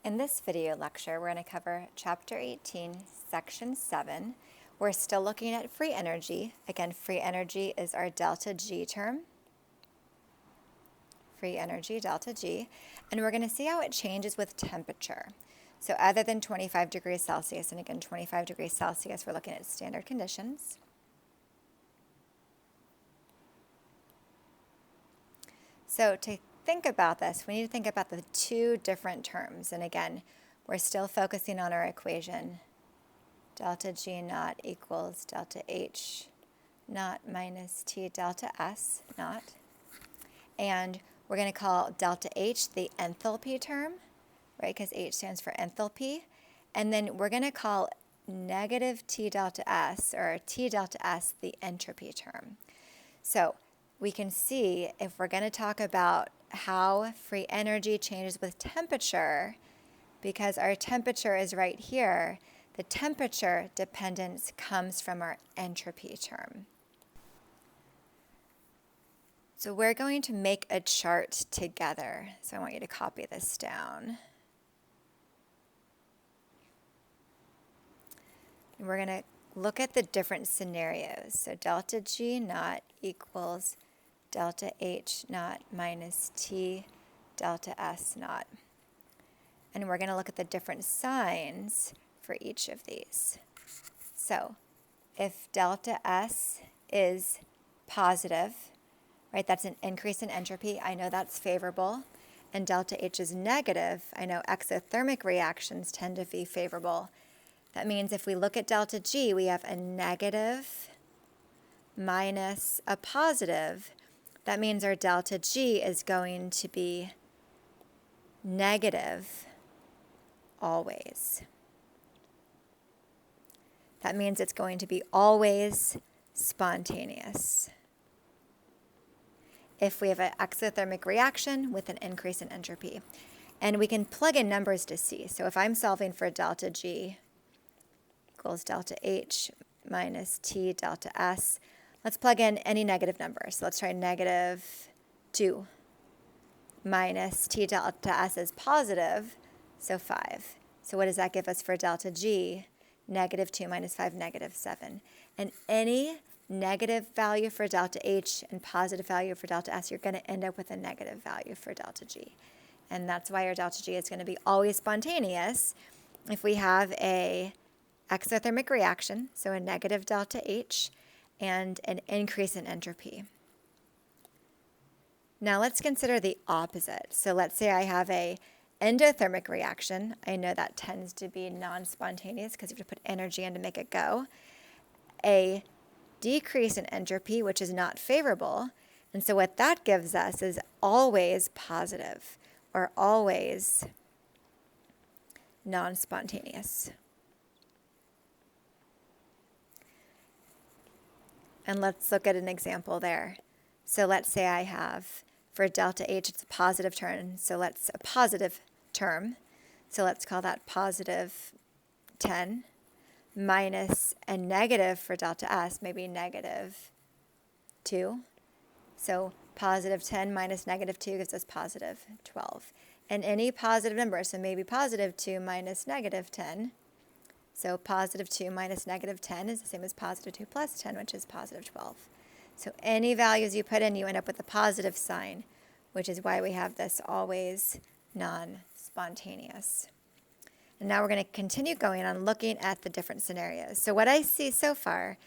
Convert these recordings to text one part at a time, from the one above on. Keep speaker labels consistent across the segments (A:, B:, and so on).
A: In this video lecture, we're going to cover Chapter 18, Section 7. We're still looking at free energy. Again, free energy is our delta G term. Free energy, delta G. And we're going to see how it changes with temperature. So other than 25 degrees Celsius, and again, 25 degrees Celsius, we're looking at standard conditions. So to think about this, we need to think about the two different terms. And again, we're still focusing on our equation. Delta G naught equals delta H naught minus T delta S naught. And we're going to call delta H the enthalpy term, right, because H stands for enthalpy. And then we're going to call negative T delta S, or T delta S, the entropy term. So we can see if we're going to talk about how free energy changes with temperature, because our temperature is right here, the temperature dependence comes from our entropy term. So we're going to make a chart together. So I want you to copy this down. And we're going to look at the different scenarios. So delta G naught equals delta H naught minus T delta S naught. And we're going to look at the different signs for each of these. So if delta S is positive, right, that's an increase in entropy, I know that's favorable. And delta H is negative, I know exothermic reactions tend to be favorable. That means if we look at delta G, we have a negative minus a positive. That means our delta G is going to be negative always. That means it's going to be always spontaneous if we have an exothermic reaction with an increase in entropy. And we can plug in numbers to see. So if I'm solving for delta G equals delta H minus T delta S, let's plug in any negative number. So let's try negative 2 minus T delta S is positive, so 5. So what does that give us for delta G? Negative 2 minus 5, negative 7. And any negative value for delta H and positive value for delta S, you're going to end up with a negative value for delta G. And that's why our delta G is going to be always spontaneous if we have a exothermic reaction, so a negative delta H, and an increase in entropy. Now let's consider the opposite. So let's say I have a endothermic reaction. I know that tends to be non-spontaneous because you have to put energy in to make it go. A decrease in entropy, which is not favorable. And so what that gives us is always positive or always non-spontaneous. And let's look at an example there. So let's say I have, for delta H, it's a positive term. So let's a positive term. So let's call that positive 10 minus a negative for delta S, maybe negative 2. So positive 10 minus negative 2 gives us positive 12. And any positive number, so maybe positive 2 minus negative 10. So positive 2 minus negative 10 is the same as positive 2 plus 10, which is positive 12. So any values you put in, you end up with a positive sign, which is why we have this always non-spontaneous. And now we're going to continue going on looking at the different scenarios. So what I see so far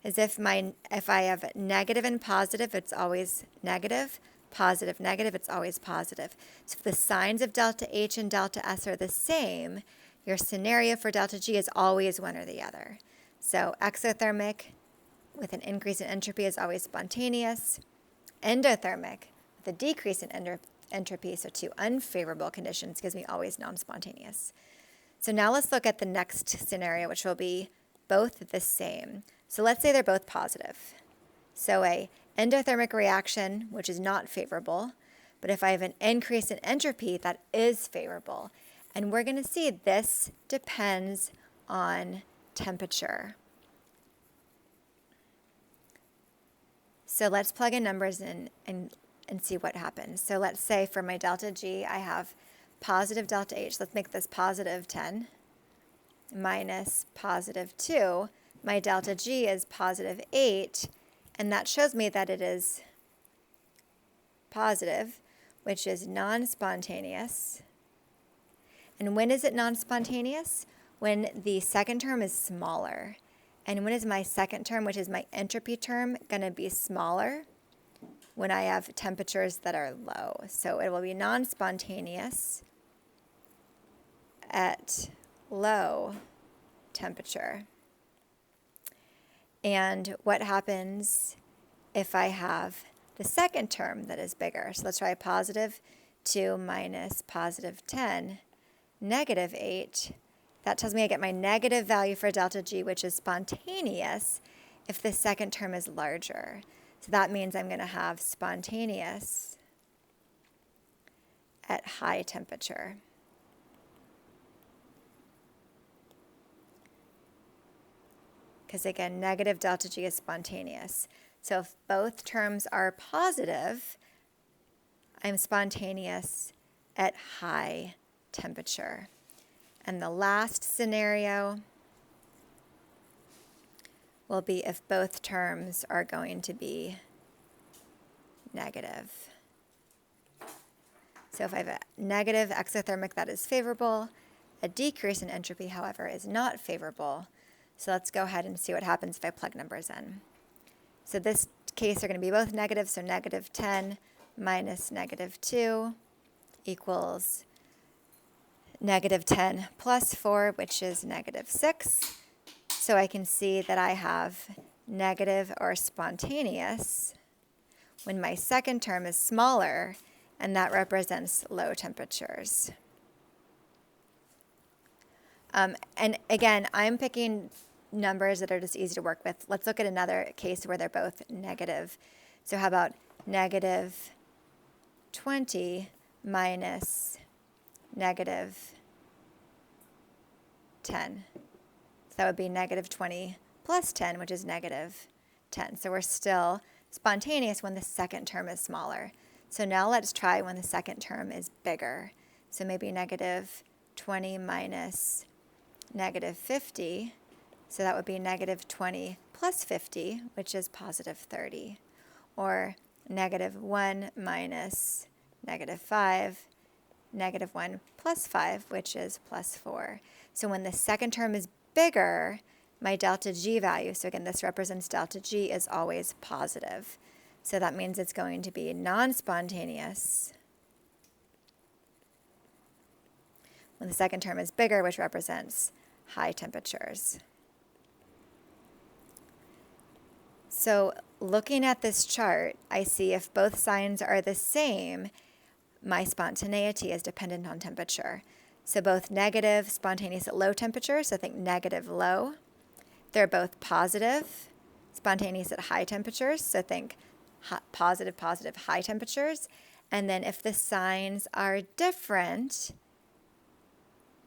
A: is if I have negative and positive, it's always negative. Positive, negative, it's always positive. So if the signs of delta H and delta S are the same, your scenario for delta G is always one or the other. So exothermic with an increase in entropy is always spontaneous. Endothermic with a decrease in entropy, so two unfavorable conditions, gives me always non-spontaneous. So now let's look at the next scenario, which will be both the same. So let's say they're both positive. So a endothermic reaction, which is not favorable, but if I have an increase in entropy, that is favorable. And we're going to see this depends on temperature. So let's plug in numbers in and see what happens. So let's say for my delta G, I have positive delta H, let's make this positive 10, minus positive 2, my delta G is positive 8, and that shows me that it is positive, which is non-spontaneous. And when is it non-spontaneous? When the second term is smaller. And when is my second term, which is my entropy term, going to be smaller? When I have temperatures that are low. So it will be non-spontaneous at low temperature. And what happens if I have the second term that is bigger? So let's try positive 2 minus positive 10, negative 8. That tells me I get my negative value for delta G, which is spontaneous, if the second term is larger. So that means I'm going to have spontaneous at high temperature. Because again, negative delta G is spontaneous. So if both terms are positive, I'm spontaneous at high temperature. And the last scenario will be if both terms are going to be negative. So if I have a negative exothermic, that is favorable. A decrease in entropy, however, is not favorable. So let's go ahead and see what happens if I plug numbers in. So this case are going to be both negative, so negative 10 minus negative 2 equals negative 10 plus 4, which is negative 6. So I can see that I have negative or spontaneous when my second term is smaller, and that represents low temperatures. And again, I'm picking numbers that are just easy to work with. Let's look at another case where they're both negative. So how about negative 20 minus negative 10? So that would be negative 20 plus 10, which is negative 10. So we're still spontaneous when the second term is smaller. So now let's try when the second term is bigger. So maybe negative 20 minus negative 50. So that would be negative 20 plus 50, which is positive 30. Or negative 1 minus negative 5, negative 1 plus 5, which is plus 4. So when the second term is bigger, my delta G value, so again, this represents delta G, is always positive. So that means it's going to be non-spontaneous when the second term is bigger, which represents high temperatures. So looking at this chart, I see if both signs are the same, my spontaneity is dependent on temperature. So both negative, spontaneous at low temperatures, so think negative low. They're both positive, spontaneous at high temperatures, so think positive, positive, high temperatures. And then if the signs are different,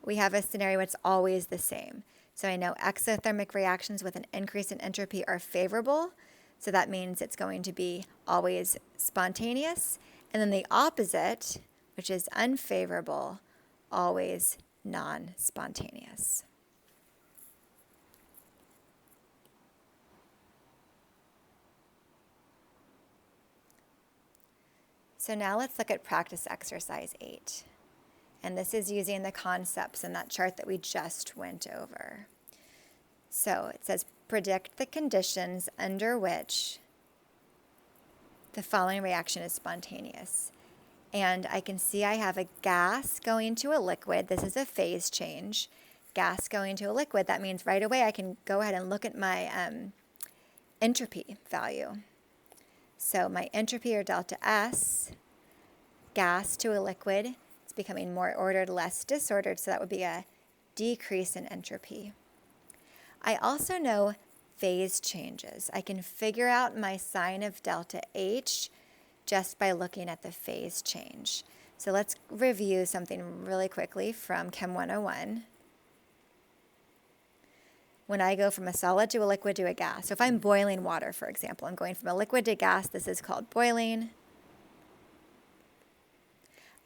A: we have a scenario where it's always the same. So I know exothermic reactions with an increase in entropy are favorable, so that means it's going to be always spontaneous. And then the opposite, which is unfavorable, always non-spontaneous. So now let's look at practice exercise 8. And this is using the concepts in that chart that we just went over. So it says, predict the conditions under which the following reaction is spontaneous. And I can see I have a gas going to a liquid. This is a phase change. Gas going to a liquid. That means right away I can go ahead and look at my entropy value. So my entropy, or delta S, gas to a liquid, it's becoming more ordered, less disordered, so that would be a decrease in entropy. I also know phase changes. I can figure out my sign of delta H just by looking at the phase change. So let's review something really quickly from Chem 101. When I go from a solid to a liquid to a gas, so if I'm boiling water, for example, I'm going from a liquid to gas, this is called boiling.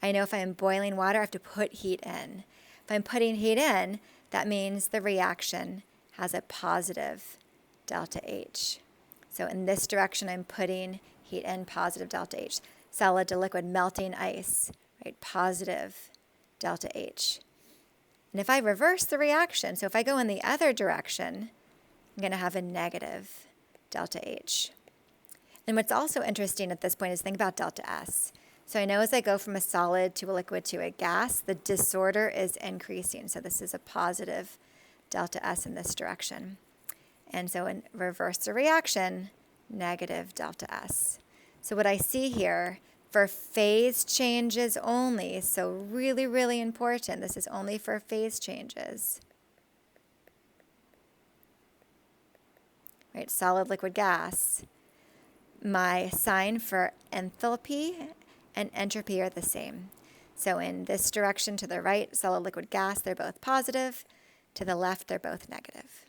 A: I know if I'm boiling water, I have to put heat in. If I'm putting heat in, that means the reaction has a positive delta H. So in this direction, I'm putting heat in, positive delta H. Solid to liquid, melting ice, right? Positive delta H. And if I reverse the reaction, so if I go in the other direction, I'm going to have a negative delta H. And what's also interesting at this point is think about delta S. So I know as I go from a solid to a liquid to a gas, the disorder is increasing. So this is a positive delta S in this direction. And so in reverse the reaction, negative delta S. So what I see here for phase changes only, so really, really important, this is only for phase changes. Right, solid, liquid, gas. My sign for enthalpy and entropy are the same. So in this direction to the right, solid, liquid, gas, they're both positive. To the left, they're both negative.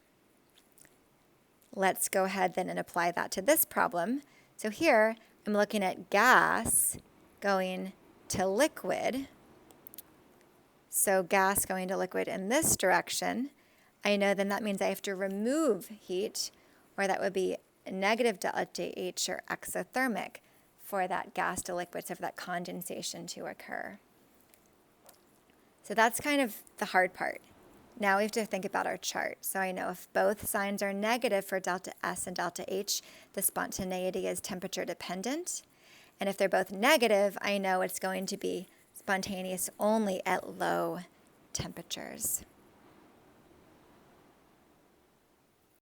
A: Let's go ahead then and apply that to this problem. So here, I'm looking at gas going to liquid. So gas going to liquid in this direction. I know then that means I have to remove heat, or that would be negative delta H or exothermic for that gas to liquid, so for that condensation to occur. So that's kind of the hard part. Now we have to think about our chart. So I know if both signs are negative for delta S and delta H, the spontaneity is temperature dependent. And if they're both negative, I know it's going to be spontaneous only at low temperatures.